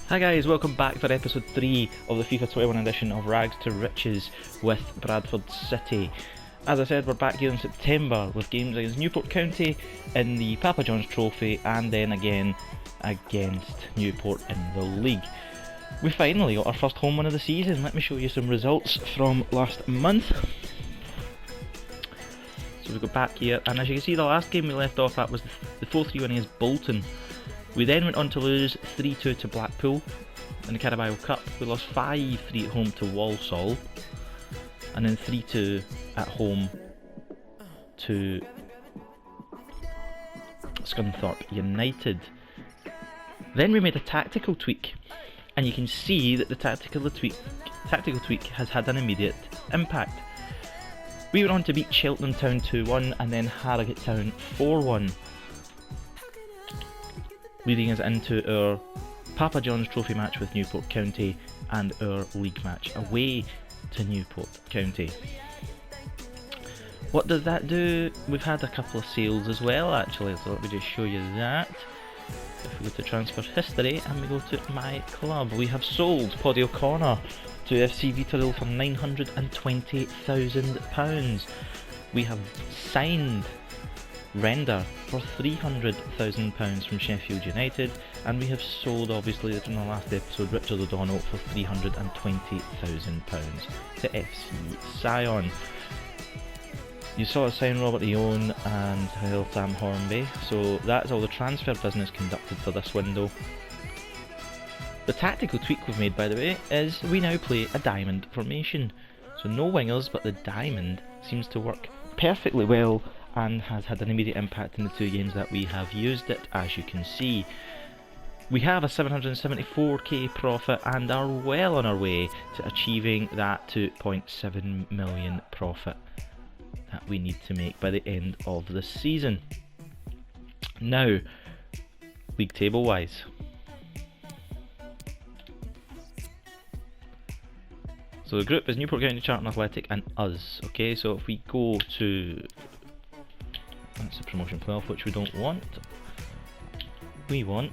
Hi guys, welcome back for episode 3 of the FIFA 21 edition of Rags to Riches with Bradford City. As I said, we're back here in September with games against Newport County in the Papa John's Trophy and then again against Newport in the league. We finally got our first home win of the season. Let me show you some results from last month. So we go back here, and as you can see, the last game we left off at was the 4-3 win against Bolton. We then went on to lose 3-2 to Blackpool in the Carabao Cup. We lost 5-3 at home to Walsall, and then 3-2 at home to Scunthorpe United. Then we made a tactical tweak, and you can see that the tactical tweak has had an immediate impact. We went on to beat Cheltenham Town 2-1 and then Harrogate Town 4-1. Leading us into our Papa John's Trophy match with Newport County and our league match away to Newport County. What does that do? We've had a couple of sales as well actually, so let me just show you that. If we go to transfer history and we go to my club, we have sold Paddy O'Connor to FC Vitoril for £920,000. We have signed Render for £300,000 from Sheffield United, and we have sold, obviously from the last episode, Richard O'Donnell for £320,000 to FC Sion. You saw us sign Robert Eoin and Sam Hornby, so that's all the transfer business conducted for this window. The tactical tweak we've made, by the way, is we now play a diamond formation. So no wingers, but the diamond seems to work perfectly well and has had an immediate impact in the 2 games that we have used it, as you can see. We have a 774k profit and are well on our way to achieving that 2.7 million profit that we need to make by the end of the season. Now, league table wise. So the group is Newport County, Charlton Athletic and us. Okay, so if we go to, that's the promotion playoff, which we don't want. We want,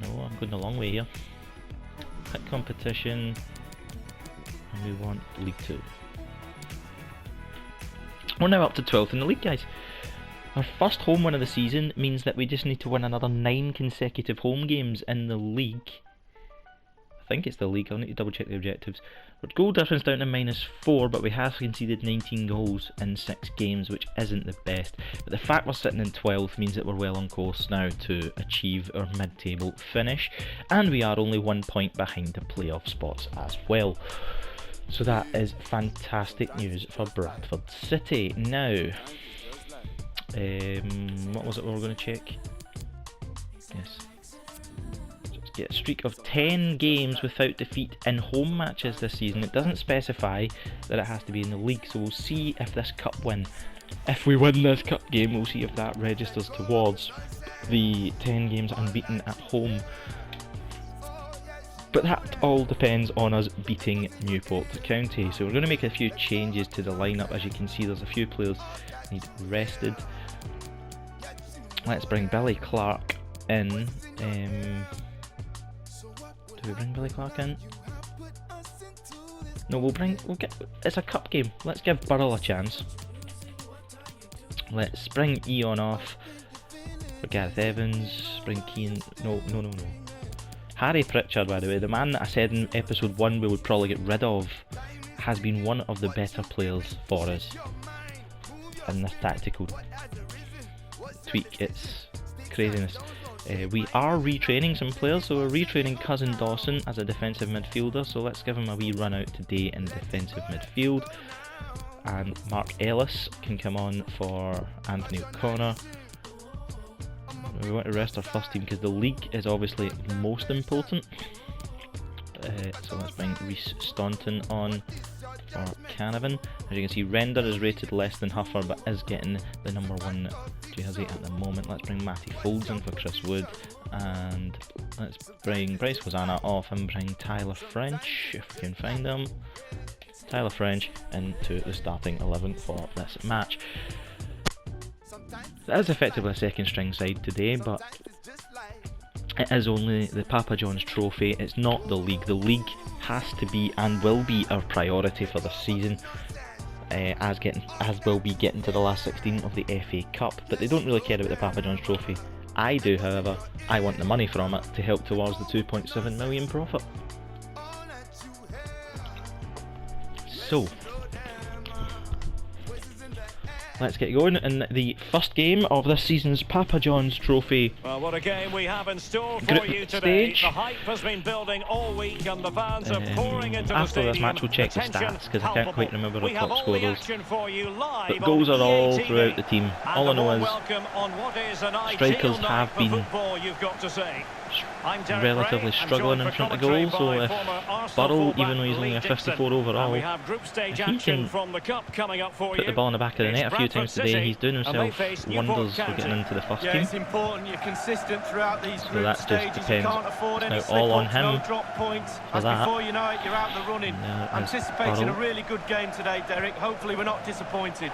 no, I'm going the long way here. Hit competition, and we want League 2. We're now up to 12th in the league, guys. Our first home win of the season means that we just need to win another 9 consecutive home games in the league. I think it's the league, I'll need to double check the objectives. Our goal difference down to -4, but we have conceded 19 goals in 6 games, which isn't the best. But the fact we're sitting in 12th means that we're well on course now to achieve our mid-table finish, and we are only 1 point behind the playoff spots as well. So that is fantastic news for Bradford City. Now, what was it we were going to check? Yes. Get a streak of 10 games without defeat in home matches this season. It doesn't specify that it has to be in the league, so we'll see if this cup win, if we win this cup game, we'll see if that registers towards the 10 games unbeaten at home. But that all depends on us beating Newport County. So we're going to make a few changes to the lineup. As you can see, there's a few players need rested. Let's bring Billy Clark in. Do we bring Billy Clark in? No, we'll get, it's a cup game. Let's give Burrell a chance. Let's bring Eon off for Gareth Evans. Bring Keane. No. Harry Pritchard, by the way, the man that I said in episode 1 we would probably get rid of, has been one of the better players for us in this tactical tweak. It's craziness. We are retraining some players, so we're retraining Cousin Dawson as a defensive midfielder, so let's give him a wee run out today in defensive midfield. And Mark Ellis can come on for Anthony O'Connor. We want to rest our first team because the league is obviously most important. So let's bring Rhys Staunton on for Canavan. As you can see, Render is rated less than Huffer but is getting the number 1 jersey at the moment. Let's bring Matty Folds in for Chris Wood, and let's bring Bryce Hosanna off and bring Tyler French, if we can find him. Tyler French into the starting 11 for this match. That is effectively a second string side today, but It is only the Papa John's Trophy, it's not the league. The league has to be and will be our priority for this season, as will be getting to the last 16 of the FA Cup, but they don't really care about the Papa John's Trophy. I do, however. I want the money from it to help towards the 2.7 million profit. So, let's get going in the first game of this season's Papa John's Trophy. Well, what a game we have in store for you today. Stage. The hype has been building all week and the fans are pouring into the after stadium. this match we'll check the stats because I can't quite remember the top scorers. But goals are all throughout the team. All I know is strikers have been relatively struggling in front of goal, so if Burrell, even though he's only a 54 overall, if he can put the ball in the back of the net a few times today, he's doing himself wonders for getting into the first team. It's important you're consistent throughout these So that just depends. It's now all on him for that. Before you know it, you're out the running. Anticipating a really good game today, Derek. Hopefully we're not disappointed.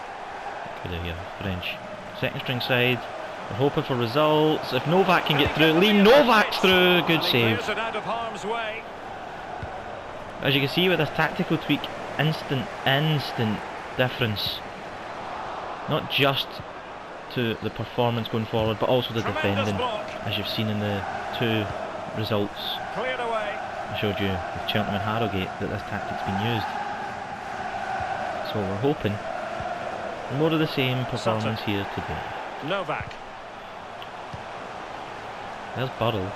Good idea, French. Second string side. We're hoping for results. If Novak can get through, Lee Novak's through. Good save. As you can see with this tactical tweak, instant difference. Not just to the performance going forward, but also the defending, as you've seen in the two results. I showed you with Cheltenham and Harrogate that this tactic's been used. So we're hoping more of the same performance here today. Novak. There's Burrell.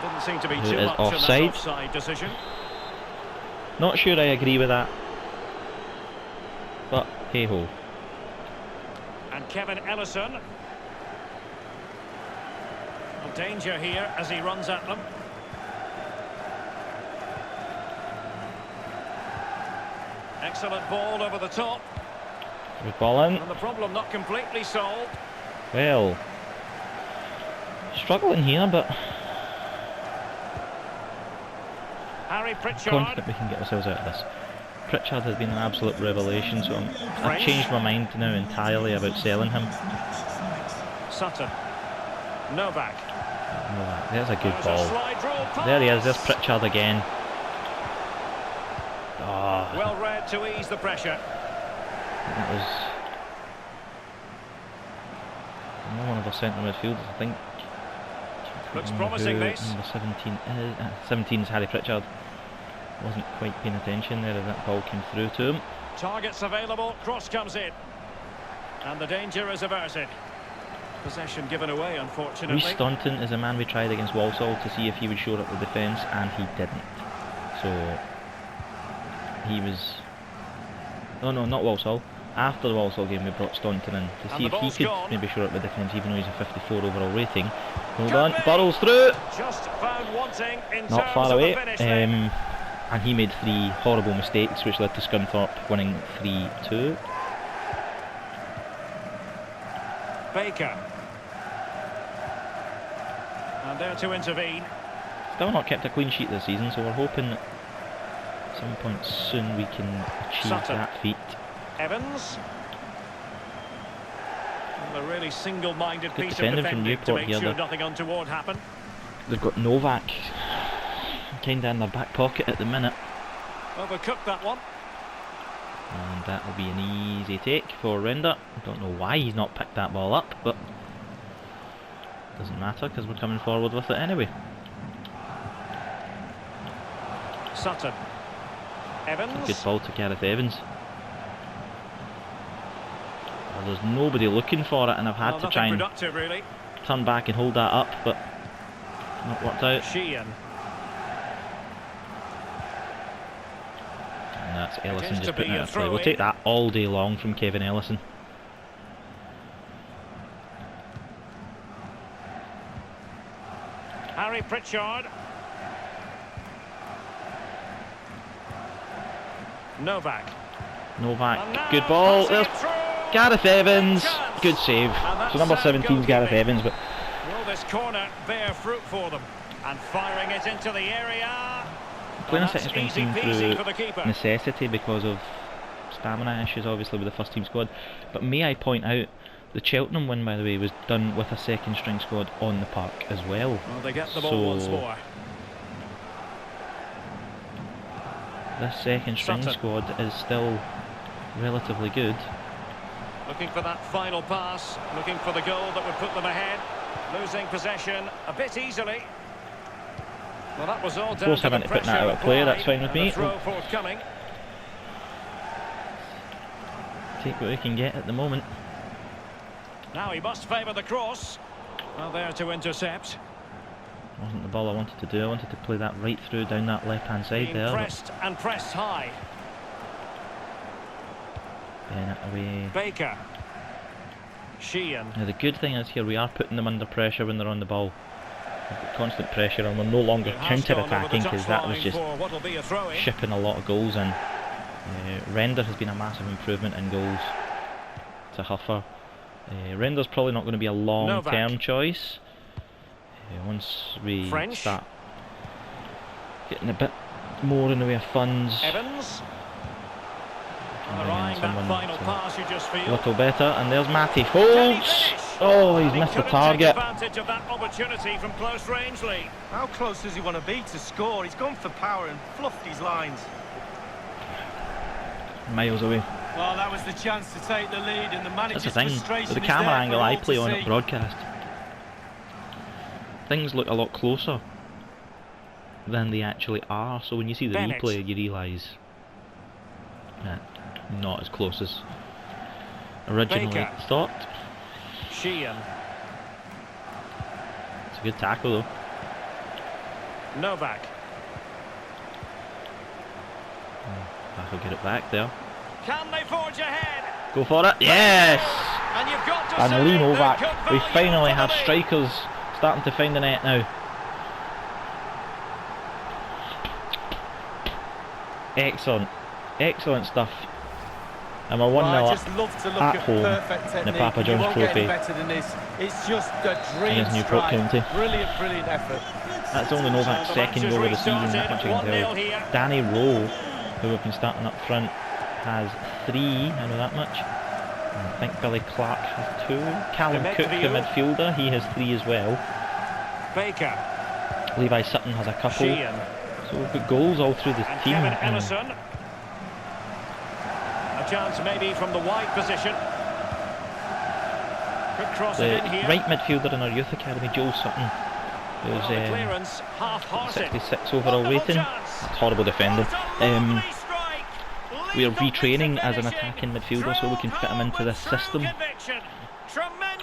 Didn't seem to be who too is much offside. Decision. Not sure I agree with that, but hey ho. And Kevin Ellison. A danger here as he runs at them. Excellent ball over the top. Good ball in. And the problem not completely solved. Well, struggling here, but Harry Pritchard. confident we can get ourselves out of this. Pritchard has been an absolute revelation, so I've changed my mind now entirely about selling him. Sutton. Novak. There's a good ball. There he is, there's Pritchard again. Oh, well read to ease the pressure. that was one of our centre midfielders, I think. Looks promising, this. Number 17 is, 17 is Harry Pritchard. Wasn't quite paying attention there as that ball came through to him. Targets available, cross comes in. And the danger is averted. Possession given away, unfortunately. Rhys Staunton is a man we tried against Walsall to see if he would shore up the defence, and he didn't. So he was... Oh no, not Walsall. After the Walsall game we brought Staunton in to see if he could maybe shore up the defence, even though he's a 54 overall rating. Hold on, Burrell's through! Just found wanting in Not far away. And he made 3 horrible mistakes which led to Scunthorpe winning 3-2. Baker. And there to intervene. Still not kept a clean sheet this season, so we're hoping at some point soon we can achieve that feat. Evans. And a really single-minded piece of defending from defending Newport to make here, sure nothing untoward happened. They've got Novak kind of in their back pocket at the minute. Overcooked that one. And that will be an easy take for Render. I don't know why he's not picked that ball up, but doesn't matter because we're coming forward with it anyway. Sutton. Evans. A good ball to Gareth Evans. Well, there's nobody looking for it, and I've had to try and really. turn back and hold that up, but not worked out. Sheehan. And that's Ellison just putting it out of play. We'll take that all day long from Kevin Ellison. Harry Pritchard. Novak. Good ball. There's Gareth Evans. Good save. So number 17 is Gareth Evans, but will this corner bear fruit for them? And firing it into the area. playing a second string team through necessity because of stamina issues, obviously, with the first team squad. But may I point out The Cheltenham win, by the way, was done with a second string squad on the park as well. Well, they get the ball once more. This second string squad is still relatively good. Looking for that final pass, looking for the goal that would put them ahead. Losing possession a bit easily. Well, that was all down to the pressure that out of play. That's fine with me. Throw forthcoming. Take what we can get at the moment. Now he must favour the cross. Well, there to intercept. Wasn't the ball I wanted to do. I wanted to play that right through down that left-hand side there. Pressed and pressed high. Away. Baker. Sheehan. Now the good thing is here we are putting them under pressure when they're on the ball. We've got constant pressure and we're no longer counter-attacking, because that was just shipping a lot of goals in. Render has been a massive improvement in goals to Huffer. Render's probably not going to be a long-term choice. Once we start getting a bit more in the way of funds, Evans. That final pass you just feel. A little better, and there's Matty Folds. Oh, he's missed the target. Advantage of that opportunity from close range, Lee. How close does he want to be to score? He's gone for power and fluffed his lines. Miles away. Well, that was the chance to take the lead, and the manager's frustration. That's the thing. With the camera angle I play on at broadcast, things look a lot closer than they actually are. So when you see the replay, you realise that not as close as originally thought. Sheehan. It's a good tackle though. Novak. That'll get it back there. Can they forge ahead? Go for it. Yes! And you've got to and Lee Novak. We finally have strikers starting to find the net now. Excellent. Excellent stuff. And we're 1-0 at home in the Papa John's Trophy It's just a dream against Newport County. Brilliant, brilliant effort. That's only Novak's second goal of the season, that much I can tell. Danny Rowe, who we've been starting up front, has 3, I know that much. I think Billy Clark has 2. Callum Cook, the midfielder, he has 3 as well. Baker. Levi Sutton has a couple. So we've got goals all through the team. Kevin Ellison. A chance maybe from the wide position. Good cross in here. Right midfielder in our youth academy, Joel Sutton, who's 66 overall rating. That's horrible defending. We are retraining as an attacking midfielder so we can fit him into this system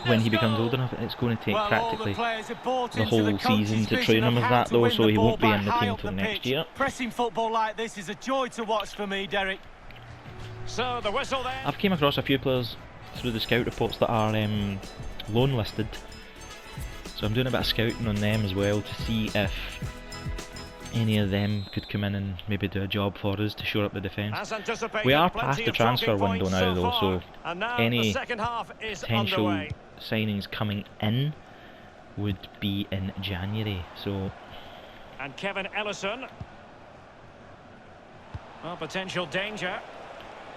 when he becomes old enough. It's going to take practically the whole season to train him as that though, so he won't be in the team until next year. Pressing football like this is a joy to watch for me, Derek. So the whistle then. I've came across a few players through the scout reports that are loan listed, so I'm doing a bit of scouting on them as well to see if any of them could come in and maybe do a job for us to shore up the defence. We are past the transfer window now though, so any potential signings coming in would be in January. So, and Kevin Ellison, well, potential danger.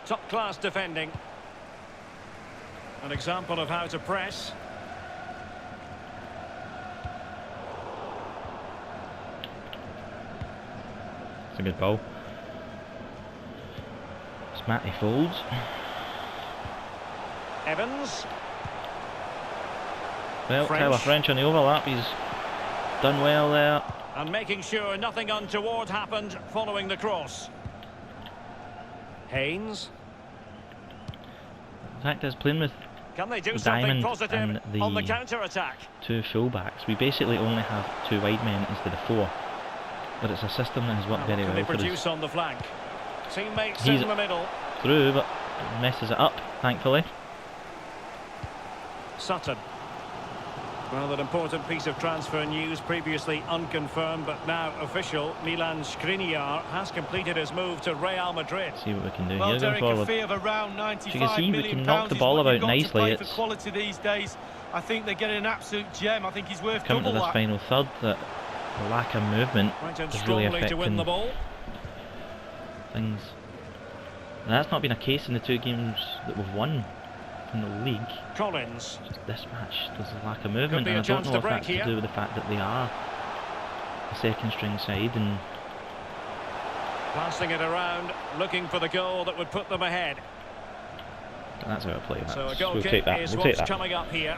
Top class defending. An example of how to press. It's a good ball. It's Matty Folds. Evans. Well, Tyler French on the overlap. He's done well there. And making sure nothing untoward happened following the cross. Haynes. The fact is, playing with can they do Diamond something and on the counter-attack? 2 full-backs, we basically only have 2 wide men instead of 4. But it's a system that has worked very well for us. On the flank. Teammates in the middle. Through, but messes it up, thankfully. Sutton. Well, an important piece of transfer news, previously unconfirmed but now official. Milan Skriniar has completed his move to Real Madrid. See what we can do well, here Derek, going forward. a fee of around 95 you can see we can knock the ball about nicely. It's for quality these days. I think they're getting an absolute gem. I think he's worth come to this final third that the lack of movement is really affecting things. And that's not been a case in the 2 games that we've won. in the league. Collins. Just this match, there's a lack of movement, Could be and a I don't chance know to if break that's here. to do with the fact that they are a second string side, and Passing it around, looking for the goal that would put them ahead. that's how I play that. So a goal We'll kick take that. is We'll take what's that. coming up here.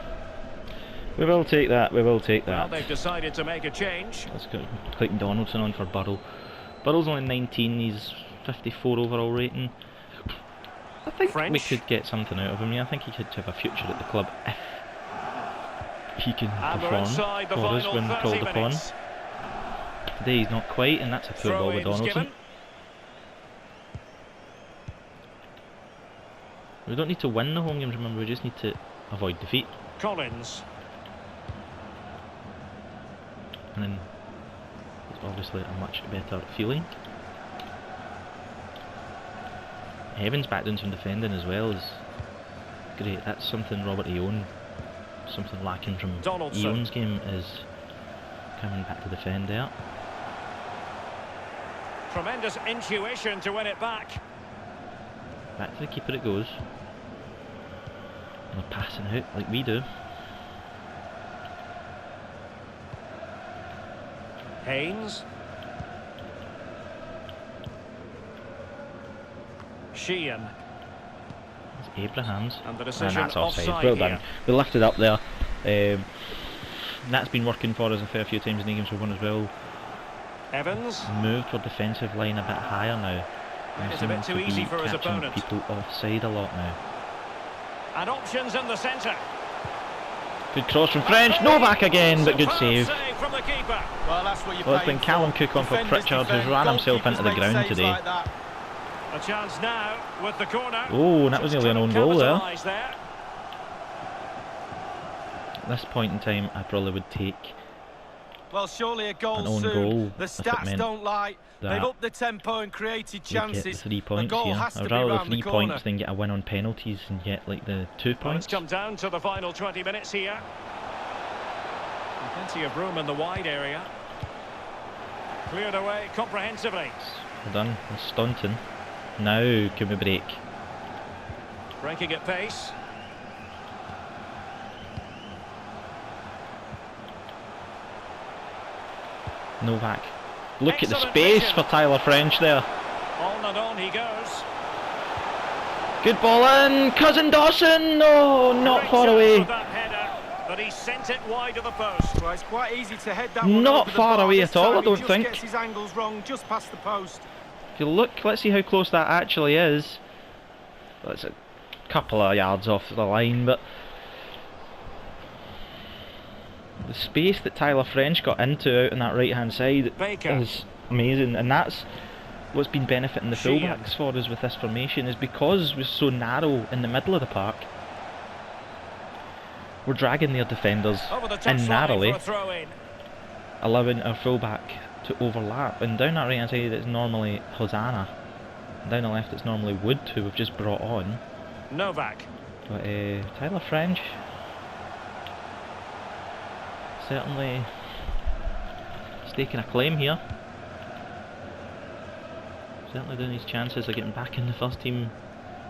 We will take that. We will take Well, that. they've decided to make a change. Let's go. Clayton Donaldson on for Burrow. Burrow's only 19. He's 54 overall rating. I think we French. could get something out of him. Yeah, I think he could have a future at the club if he can And we're perform inside the for us final when 30 called upon. minutes. Today he's not quite, and that's a poor ball with Throw-ins Donaldson. given. We don't need to win the home games, remember, we just need to avoid defeat. Collins. And then it's obviously a much better feeling. Evans back doing some defending as well is great. That's something Robert Eoin, something lacking from Donaldson. Eoin's game, is coming back to defend there. Tremendous intuition to win it back. Back to the keeper it goes. And they're passing out like we do. Haynes. Sheehan. It's Abrahams. And the And decision that's offside. offside Well here. done. We lifted up there. That's been working for us a fair few times in the games we've won as well. Evans. Moved our defensive line a bit higher now. And It's a bit seems too to be easy for his catching opponent. people offside a lot now. And options in the centre. Good cross from French. Novak again, but good Superb save. from the keeper. Well, that's what you're Well, it's paying been Callum for. Cook on for Defenders Pritchard, who's defend, ran himself into the goalkeepers make ground saves today. like that. A chance now with the corner. Oh, that was Just nearly an own couldn't goal there. capitalise there. At this point in time, I probably would take Well, surely a goal an own soon. goal The if it stats meant don't lie. They've that upped the tempo and created we'd get the chances. 3 A points goal here. has to I'd be rather round the 3 corner. points than get a win on penalties and get like the 2 Well, it's points. come down to the final 20 minutes here. Plenty of room in the wide area. Cleared away comprehensively. Well done. That's Staunton. Now can we break? Breaking at pace. Novak. Look at the Excellent space vision. for Tyler French there. On and on he goes. Good ball in. Cousin Dawson. No, not Great far chance away. with that header, but he sent it wide of the post. Well, it's quite easy to head that one Not over the far bar. away This at all, time I he don't just think. Gets his angles wrong, just past the post. If you look, let's see how close that actually is. Well, it's a couple of yards off the line, but the space that Tyler French got into out on that right hand side Baker. is amazing, and that's what's been benefiting the Sheehan. fullbacks for us with this formation, is because we're so narrow in the middle of the park. We're dragging their defenders Over the in touchline narrowly, for a throw in. allowing our fullback to overlap. And down that right hand side it's normally Hosanna, and down the left it's normally Wood, who we've just brought on. Novak. But Tyler French certainly staking a claim here. Certainly doing his chances of getting back in the first team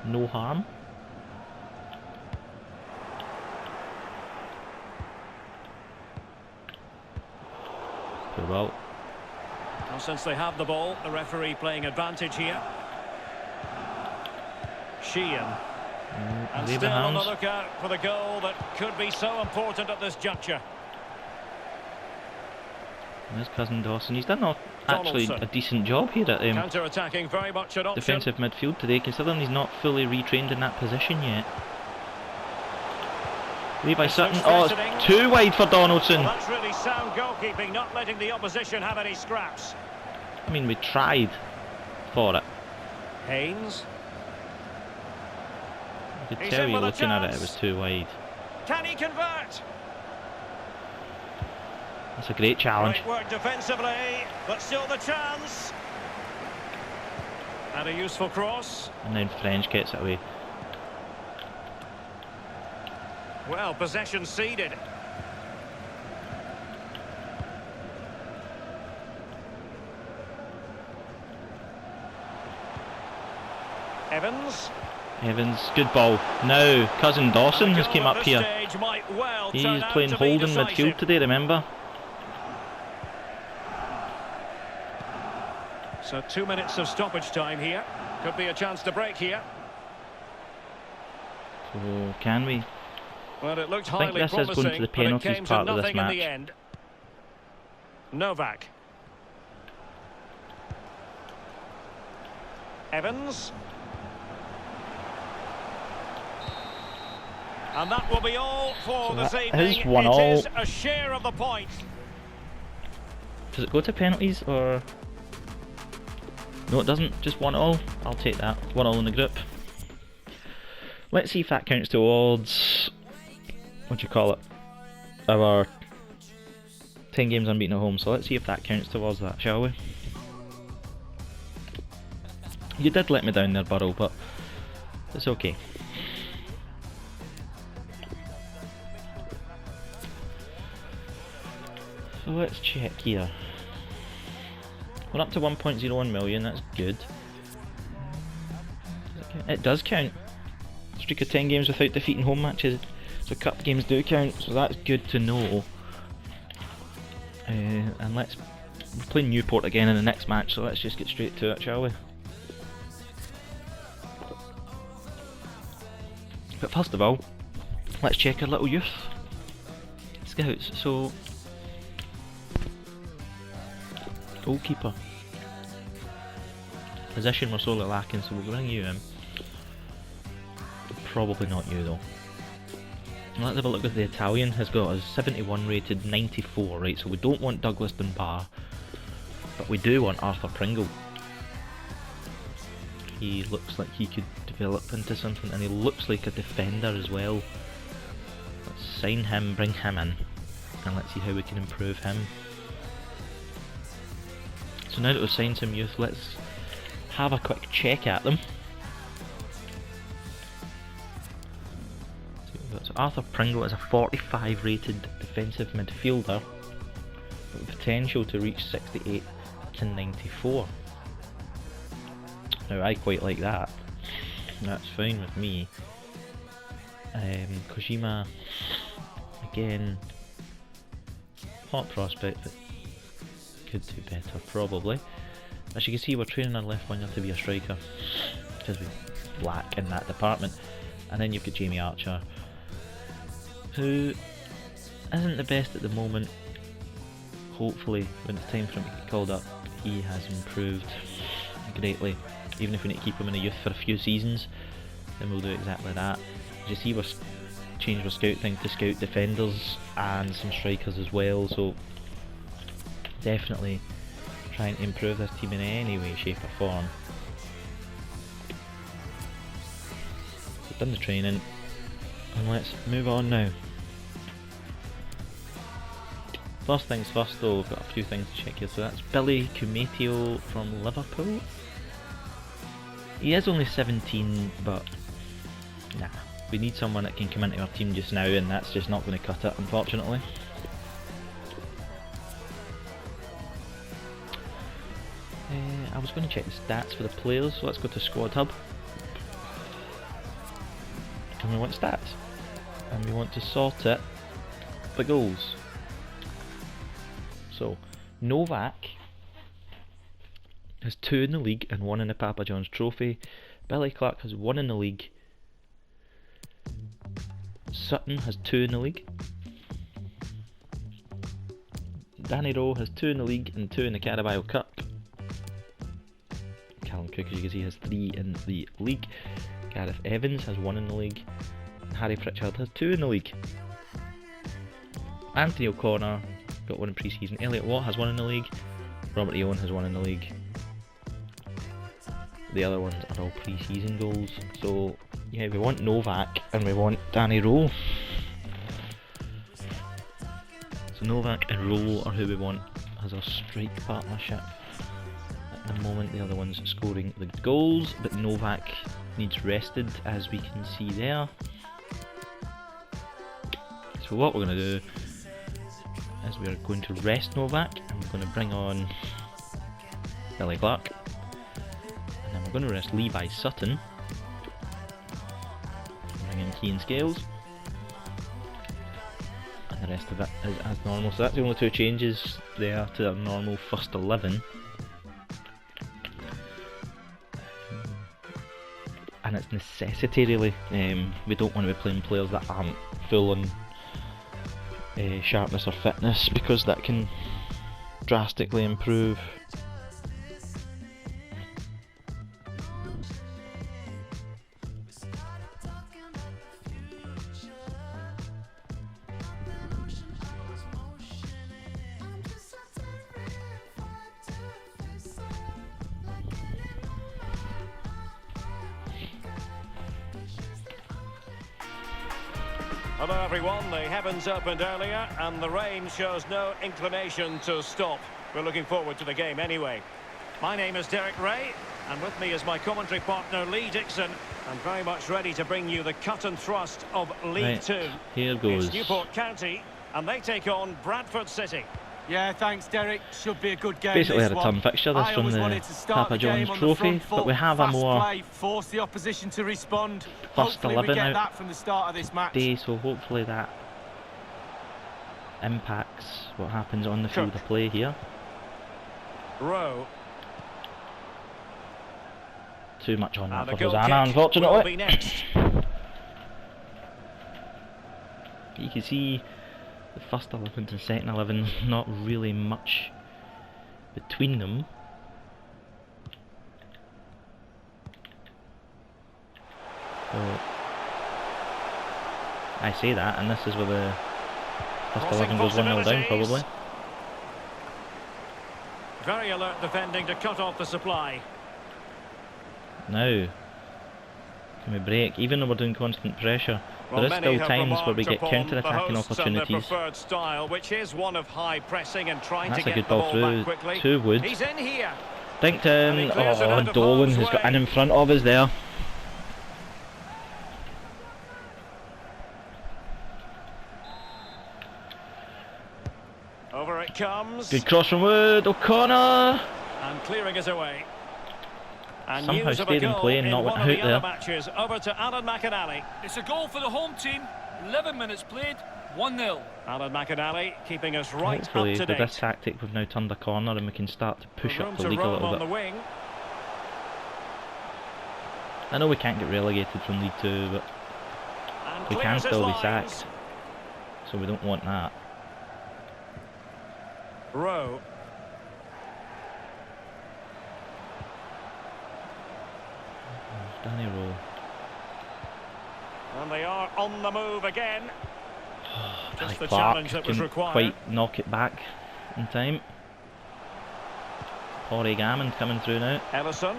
no harm. Very well. Well, since they have the ball, the referee playing advantage here. Sheehan. And still on the Abrahams. lookout for the goal that could be so important at this juncture. There's Cousin Dawson. He's done actually Donaldson. a decent job here at Counter-attacking, very much an option. defensive midfield today, considering he's not fully retrained in that position yet. Levi Sutton. Oh, it's too wide for Donaldson. Well, that's really sound goalkeeping, not letting the opposition have any scraps. I mean, we tried for it. Haynes. I could He's tell in you with a looking at it, it chance. was too wide. Can he convert? That's a great challenge. Great work defensively, but still the chance. And a useful cross. And then French gets it away. Well, possession ceded. Evans. Evans, good ball. Now, cousin Dawson has came up here. He's playing holding midfield today, remember? So 2 minutes of stoppage time here. Could be a chance to break here. So, can we? Well, it looked I think highly this is going to the penalties part of this match. End. Novak. Evans. And that will be all for So this that evening. is 1-all. It is a share of the point. Does it go to penalties or? No, it doesn't. Just 1-all. I'll take that. 1-all in the group. Let's see if that counts towards, what do you call it, our 10 games unbeaten at home. So let's see if that counts towards that, shall we? You did let me down there, Burrow, but it's okay. So let's check here. We're up to 1.01 million, that's good. It does count. Streak of 10 games without defeating home matches, so cup games do count, so that's good to know. And we're playing Newport again in the next match, so let's just get straight to it, shall we? But first of all, let's check our little youth scouts. So, goalkeeper position we're sorely lacking, so we'll bring you in. Probably not you though. Let's have a look at the Italian. Has got a 71 rated 94, right? So we don't want Douglas Dunbar, but we do want Arthur Pringle. He looks like he could develop into something, and he looks like a defender as well. Let's sign him, bring him in, and let's see how we can improve him. So now that we've signed some youth, let's have a quick check at them. So Arthur Pringle is a 45 rated defensive midfielder with potential to reach 68 to 94. Now I quite like that. That's fine with me. Kojima, again, hot prospect, but could do better probably. As you can see, we're training our left winger to be a striker because we lack in that department. And then you've got Jamie Archer, who isn't the best at the moment. Hopefully when it's time for him to get called up, he has improved greatly. Even if we need to keep him in the youth for a few seasons, then we'll do exactly that. As you see, we've changed our scout thing to scout defenders and some strikers as well, so definitely trying to improve this team in any way, shape or form. We've done the training, and let's move on now. First things first though, we've got a few things to check here. So that's Billy Kumatio from Liverpool. He is only 17, but nah, we need someone that can come into our team just now, and that's just not going to cut it, unfortunately. I was going to check the stats for the players, so let's go to Squad Hub. And we want stats, and we want to sort it by goals. So Novak has 2 in the league and 1 in the Papa John's Trophy. Billy Clark has 1 in the league. Sutton has 2 in the league. Danny Rowe has 2 in the league and 2 in the Carabao Cup. Callum Cook, as you can see, has 3 in the league. Gareth Evans has 1 in the league. And Harry Pritchard has 2 in the league. Anthony O'Connor got 1 in pre-season. Elliot Watt has 1 in the league. Robert Eoin has 1 in the league. The other ones are all pre-season goals. So yeah, we want Novak and we want Danny Rowe. So Novak and Rowe are who we want as our strike partnership. At the moment the other one's scoring the goals, but Novak needs rested, as we can see there. So what we're going to do is we're going to rest Novak, and we're going to bring on Billy Clark, and then we're going to rest Levi Sutton, Keane Scales. And the rest of it is as normal. So that's the only two changes there to their normal first 11. And it's necessity really. We don't want to be playing players that aren't full on sharpness or fitness, because that can drastically improve. Hello everyone, the heavens opened earlier and the rain shows no inclination to stop. We're looking forward to the game anyway. My name is Derek Ray, and with me is my commentary partner Lee Dixon. I'm very much ready to bring you the cut and thrust of League Two. Here goes. It's Newport County and they take on Bradford City. Yeah, thanks Derek. Should be a good game. Basically had a ton fixture this from the Papa John's Trophy, but we have a more force the opposition to respond. first 11 out out from the start of this match. day, so hopefully that impacts what happens on the field of play here. Rowe. Too much on that And for the goal Hosanna, kick unfortunately. will be next. You can see the first 11 and second 11, not really much between them. So I say that, and this is where the first 11 goes 1-0 down probably. Very alert defending to cut off the supply. Now, can we break? Even though we're doing constant pressure, Well, there is many still have times where we remarked get upon counter-attacking the hosts and their opportunities. preferred style, which is one of high pressing and trying That's to a get good the ball ball through back quickly. to Wood. He's in here. Dinkton, clears it out of Dolan harm's has got way. in front of us there. Over it comes. Good cross from Wood, O'Connor. And clearing us away. And Somehow news of a stayed in goal play and in not one went of the out there. other matches. Over to Alan McInally. It's a goal for the home team. 11 minutes played, 1-0. Alan McInally keeping us right Hopefully up to with date. this tactic we've now turned a corner and we can start to push Room up the to league a roam little on the bit. wing. I know we can't get relegated from League 2, but And we can clears his still be lines. sacked. So we don't want that. Rowe. Danny Rowe. And they are on the move again. Just the Clark challenge that was couldn't required. quite knock it back in time. Corey Gammon coming through now. Ellison.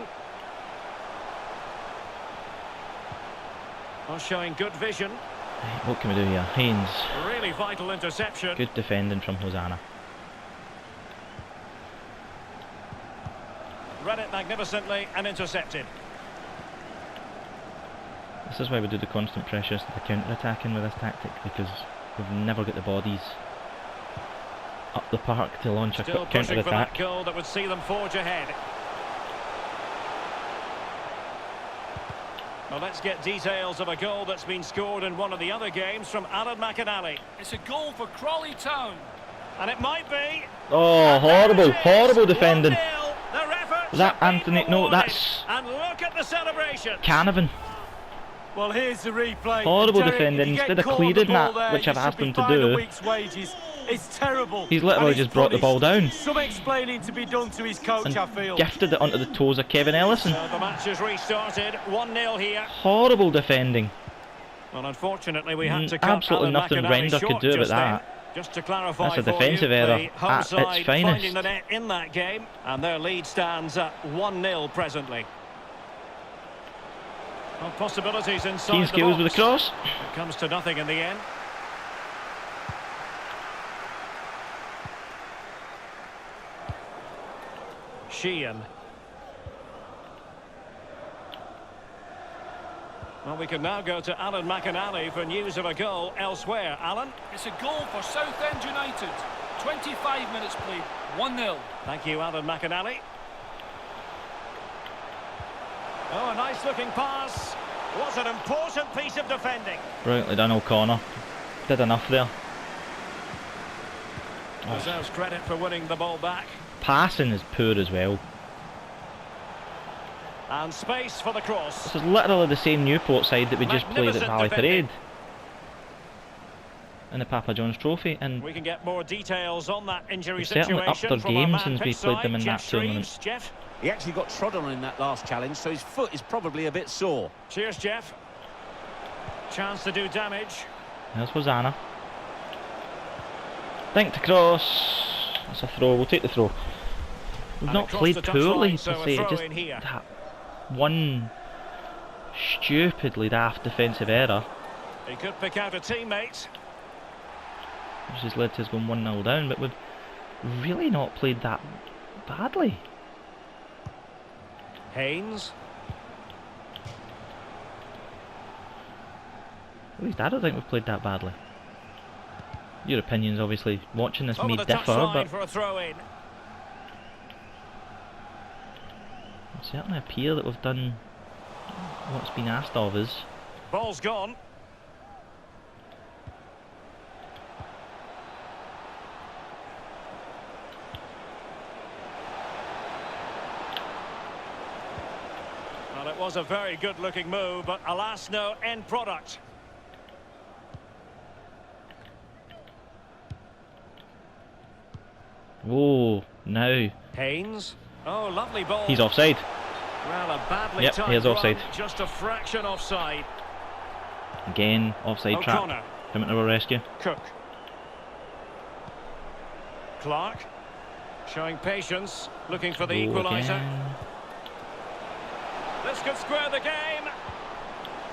Well, showing good vision. What can we do here? Haynes. Really vital interception. Good defending from Hosanna. Read it magnificently and intercepted. This is why we do the constant pressures, the counter-attacking with this tactic, because we've never got the bodies up the park to launch a Still quick pushing for that counter-attack. goal that would see them forge ahead. Well, let's get details of a goal that's been scored in one of the other games from Alan McInally. It's a goal for Crawley Town. And it might be. Oh, horrible, horrible defending. 1-0. Their efforts Is that have been Anthony? No, rewarded. that's And look at the celebration. Canavan. Well, here's the replay. Horrible Derek, defending. if you get Instead of caught on the clearing ball that, there, which you I've asked should be him to fined a do, week's wages. It's terrible. he's literally And just brought the ball down Some explaining to be done to his coach, and I feel. gifted it onto the toes of Kevin Ellison. So the match has restarted. 1-0 here. Horrible defending. Well, unfortunately, we had to cut Absolutely Alan nothing McInally Render could short do about just then. that. Just to clarify, That's a for defensive you, error the home at its side finest. finding the net in that game, and their lead stands at 1-0 presently. Well, possibilities inside Keen the skills box. with the cross. It comes to nothing in the end. Sheehan. Well, we can now go to Alan McInally for news of a goal elsewhere. Alan? It's a goal for Southend United. 25 minutes played, 1-0. Thank you, Alan McInally. Oh, a nice looking pass. Was an important piece of defending. Brilliantly done, O'Connor. Did enough there. Deserves credit for winning the ball back. Passing is poor as well. And space for the cross. This is literally the same Newport side that we just played at Valley Parade in the Papa John's Trophy, and we can get more details on that injury certainly upped their game since we played them in that tournament. Jeff. He actually got trodden on in that last challenge, so his foot is probably a bit sore. Cheers, Jeff. Chance to do damage. There's Hosanna. Think to cross. That's a throw. We'll take the throw. We've not played poorly, per se. It just that one stupidly daft defensive error. He could pick out a teammate. Which has led to us going 1-0 down, but we've really not played that badly. Haynes. At least I don't think we've played that badly. Your opinions, obviously, watching this may differ, but for a throw in. it certainly appear that we've done what's been asked of us. Ball's gone. Well, it was a very good-looking move, but alas, no end product. Whoa, now. Haynes. Oh, lovely ball. He's offside. Well, a badly Yep, timed he is offside. run, just a fraction offside. Again, offside O'Connor. trap. Coming to our rescue. Cook. Clark. Showing patience, looking for the equaliser. This could square the game.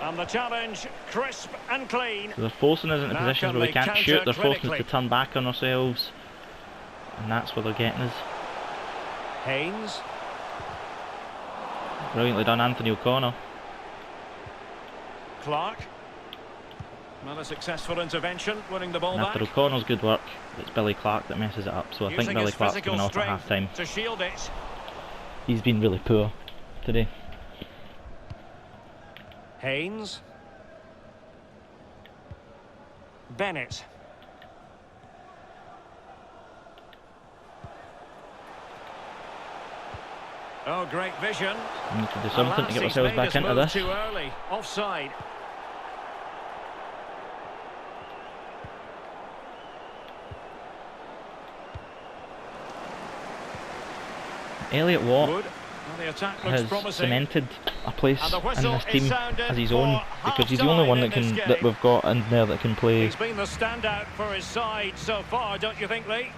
And the challenge, crisp and clean. So they're forcing us into positions where we can't shoot. They're forcing us to turn back on ourselves. And that's where they're getting us. Haynes. Brilliantly done, Anthony O'Connor. Clark. Not a successful intervention, winning the ball And after back. O'Connor's good work, it's Billy Clark that messes it up. So I think Using Billy his Clark's physical coming off at strength half-time. to shield it. He's been really poor today. Haynes. Bennett. Oh, great vision. We need to do something to get Alas, ourselves he's back made into his this. move too early. Offside. Elliot Watt Wood. Well, the attack looks has promising. cemented a place And the in whistle this is team sounded as his own, for because he's the only one that half-time in can this that we've got in there that can play. He's been the standout for his side so far, don't you think, Lee?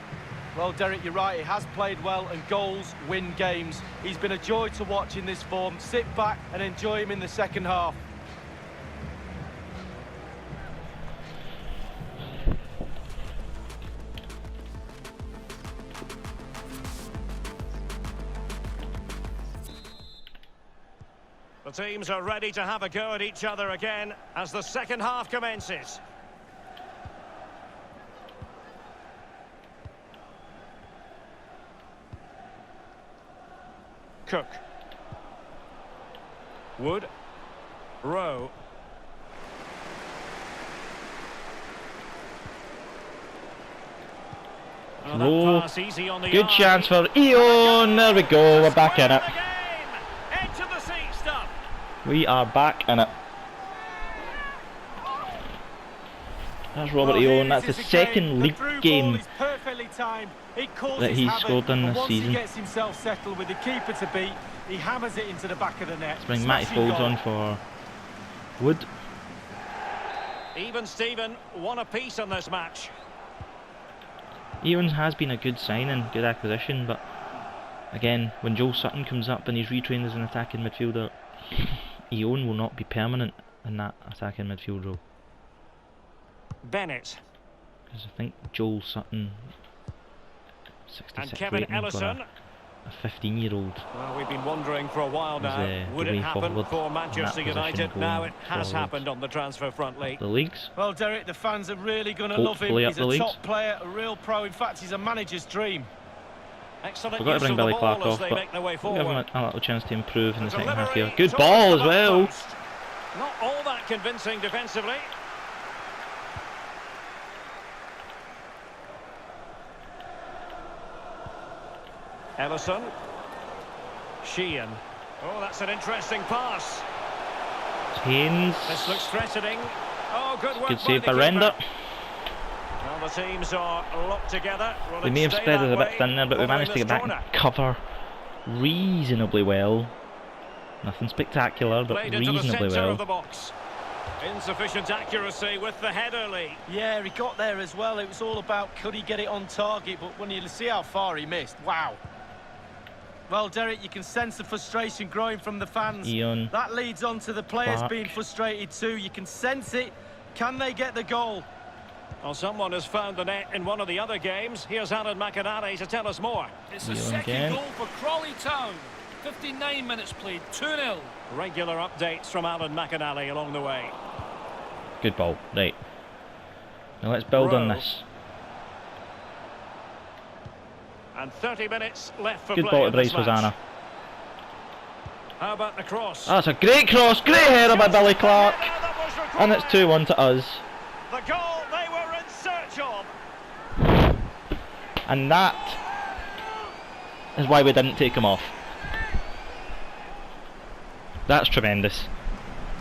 Well, Derek, you're right. He has played well, and goals win games. He's been a joy to watch in this form. Sit back and enjoy him in the second half. The teams are ready to have a go at each other again as the second half commences. Cook. Wood. Rowe. Oh, that Rowe. pass easy on the Good eye. chance for Eon. There we go. We're back in it. Edge of the seat stuff. We are back in it. That's Robert Well, Eon. here That's it the is second again. The league through game ball is perfectly timed. It causes that he's havoc, scored in and this once season. he gets himself settled with the keeper to beat, he hammers it into the back of the net. Let's bring Matty Smashing Folds goal. on for Wood. Even Steven, one apiece on this match. Evans has been a good signing, good acquisition, but again, when Joel Sutton comes up and he's retrained as an attacking midfielder, Eon will not be permanent in that attacking midfield role. Bennett. Because I think Joel Sutton, And 66 Kevin rating, got Ellison. a 15-year-old. Well, we've been wondering for a while He's, now, would the it way happen forward for in Manchester that position United? Now going it has forward. happened on the transfer front, Lee. The leagues. Well, Derek, the fans are really going to love him. Hopefully up He's the a leagues. top player, a real pro. In fact, he's a manager's dream. Excellent We've got to use bring of the Billy ball Clark as off, they but make their way we'll give him forward. a little chance to improve in the second half here. Delivery Good towards ball the as back well. post. Not all that convincing defensively. Ellison. Sheehan. Oh, that's an interesting pass. Haynes. This looks threatening. Oh, good work. Good save by by the Render. keeper. Well, the teams are locked together. Will We it may have stay spread it that a bit way thin there, but we following managed to this get back corner? and cover reasonably well. Nothing spectacular, but Played into the reasonably centre well. of the box. Insufficient accuracy with the header, Lee. Yeah, he got there as well. It was all about could he get it on target, but when you see how far he missed, wow. Well, Derek, you can sense the frustration growing from the fans. Ian. That leads on to the players Clark. being frustrated too. You can sense it. Can they get the goal? Well, someone has found the net in one of the other games. Here's Alan McInally to tell us more. It's a Ian second again. goal for Crawley Town. 59 minutes played, 2-0. Regular updates from Alan McInally along the way. Good ball. Right. Now let's build on Rowe. this. And 30 minutes left for Good play ball to in this Bryce match. Hosanna. How about the cross? That's a great cross. Great header by Billy Clark. Yeah, that was And it's required. 2-1 to us. The goal they were in search of. And that is why we didn't take him off. That's tremendous.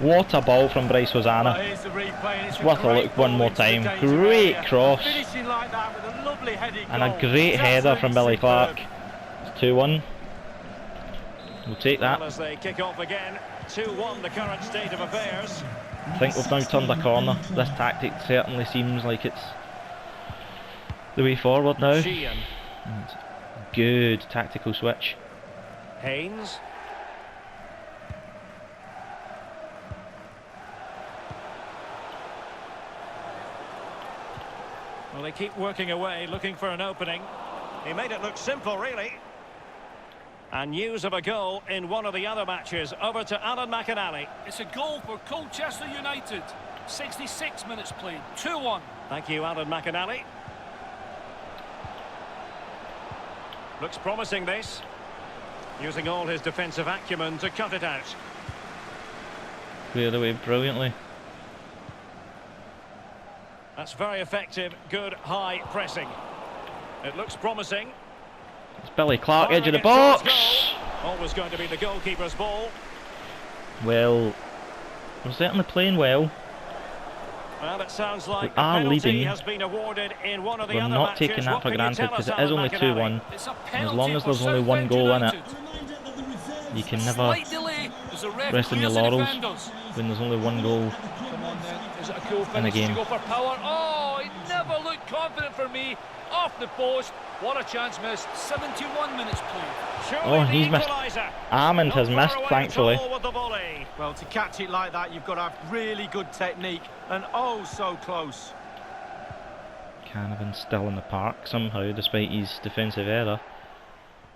What a ball from Bryce Hosanna. Here's the replay, and it's Worth a great look one ball more into the time. danger Great area. cross. Finishing like that with a lovely headed And goal. a great It's header from Billy absolutely Clark. superb. It's 2-1. We'll take that. Well, as they kick off again, 2-1 the current state of affairs. I think we've now turned a corner. This tactic certainly seems like it's the way forward now. Sheehan. Good tactical switch. Haynes. Well, they keep working away, looking for an opening. He made it look simple, really. And news of a goal in one of the other matches. Over to Alan McInally. It's a goal for Colchester United. 66 minutes played, 2-1. Thank you, Alan McInally. Looks promising, this. Using all his defensive acumen to cut it out. Cleared away brilliantly. That's very effective, good high pressing. It looks promising. It's Billy Clark, Firing edge of the it towards box. goal. Always going to be the goalkeeper's ball. Well, we're certainly playing well. Well, it sounds like We are a penalty leading. has been awarded in one of the We're other not matches. taking that What for can you granted tell because us, it is Alan only McInally? 2-1. It's a And as penalty long as for there's only one Southend goal in it, United. you can A never slight delay as the ref rest on your clears the laurels defenders. when there's only one goal. Come on then, is it a cool In a finish to game. go for power? Oh, he never looked confident for me. Off the post, what a chance missed. 71 minutes played. Surely Oh, the he's missed. equaliser. Armand has Not far missed, away at thankfully. all with the volley. Well, to catch it like that, you've got to have really good technique, and oh, so close. Canavan's still in the park somehow, despite his defensive error.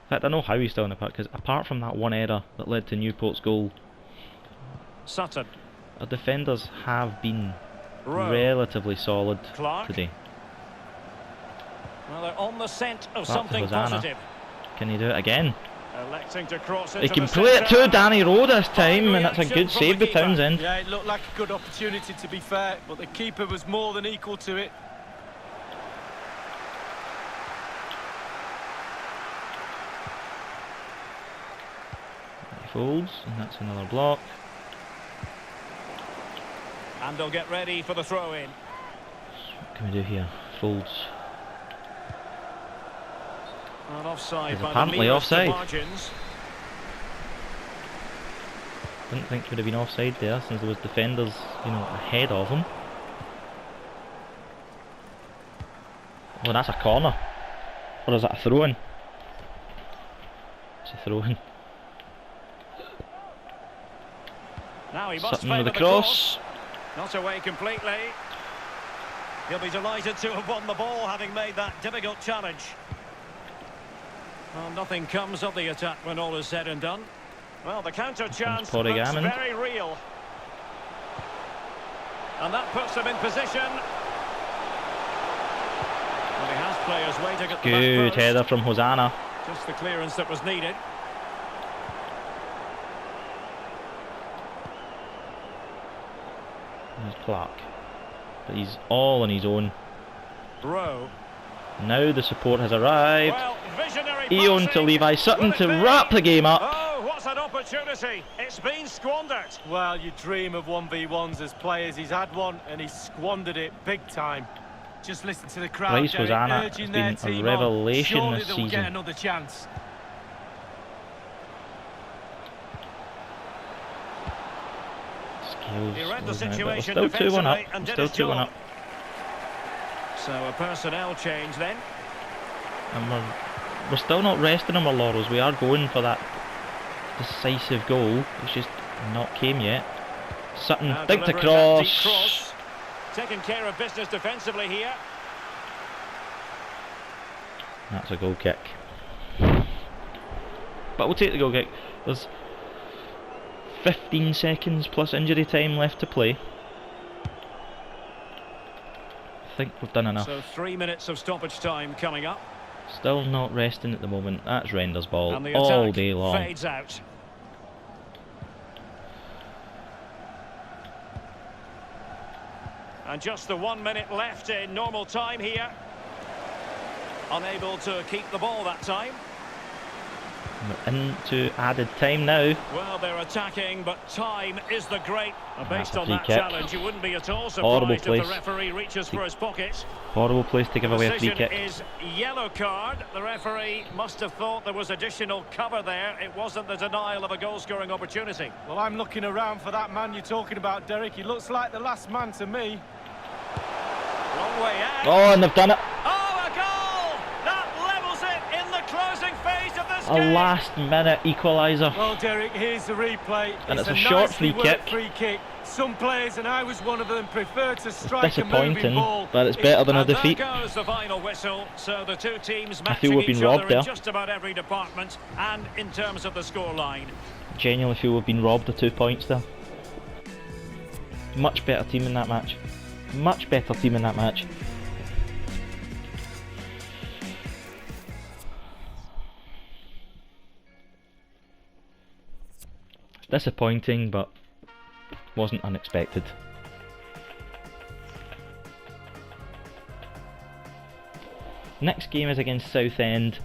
In fact, I know how he's still in the park, because apart from that one error that led to Newport's goal, Sutton. our defenders have been Rowe. relatively solid Clark. today. Well, they're on the scent of Back to something Hosanna. positive. Can he do it again? Electing to cross He into can the play it centre. to Danny Rowe this time, Fine and that's a reaction good from save the by keeper. Townsend. Yeah, it looked like a good opportunity to be fair, but the keeper was more than equal to it. He folds, and that's another block. And they'll get ready for the throw-in. What can we do here? Folds. An offside He's by apparently the nearest of offside. margins. Didn't think he would have been offside there, since there was defenders, ahead of him. Oh, that's a corner. Or is that a throw-in? It's a throw-in. Now he must Sutton favour with the the cross. Not away completely. He'll be delighted to have won the ball, having made that difficult challenge. Well, nothing comes of the attack when all is said and done. Well, the counter chance looks Porrigannon. very real. And that puts them in position. Well, he has players waiting at the back Good post. header from Hosanna. Just the clearance that was needed. There's Clark. But he's all on his own. Rowe. Now the support has arrived. Well, visionary Eon to passing. Levi Sutton Will it to be? wrap the game up. Oh, what's an opportunity? It's been squandered. Well, you dream of 1v1s as players. He's had one and he's squandered it big time. Just listen to the crowd. Bryce Derek, Hosanna urging has their been a team on. revelation Surely this they'll season. get another chance. Scales He read the losing out, but situation we're still 2-1 up. defensively and We're did still his 2-1 job. up. So a personnel change then. And we're still not resting on our laurels. We are going for that decisive goal. It's just not came yet. Sutton Now digged delivering that deep across. cross. Taking care of business defensively here. That's a goal kick. But we'll take the goal kick. There's 15 seconds plus injury time left to play. I think we've done enough. So 3 minutes of stoppage time coming up. Still not resting at the moment. That's Render's ball And the all attack day long. fades out. And just the 1 minute left in normal time here. Unable to keep the ball that time. We're into added time now. Well, they're attacking, but time is the great. That's Based a on free that kick. challenge, you wouldn't be at all Horrible surprised if the place. referee reaches for his pocket. Horrible place to give away a free Decision kick. is yellow card. The referee must have thought there was additional cover there. It wasn't the denial of a goal-scoring opportunity. Well, I'm looking around for that man you're talking about, Derek. He looks like the last man to me. Long way out. Oh, and they've done it. Oh, a goal! That levels it in the closing phase of this A game. last-minute equaliser. Well, Derek, here's the replay. And it's a a short nicely free worked kick. free kick. Some players, and I was one of them, prefer to strike a moving Disappointing, ball. but it's better than a And defeat. there goes the final whistle. So the two teams I feel matching we've been each robbed other in there. just about every department and in terms of the scoreline. Genuinely feel we've been robbed of 2 points there. Much better team in that match. Much better team in that match. Disappointing, but wasn't unexpected. Next game is against Southend.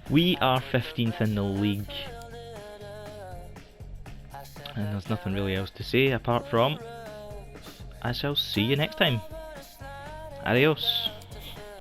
We are 15th in the league. And there's nothing really else to say apart from I shall see you next time. Adios.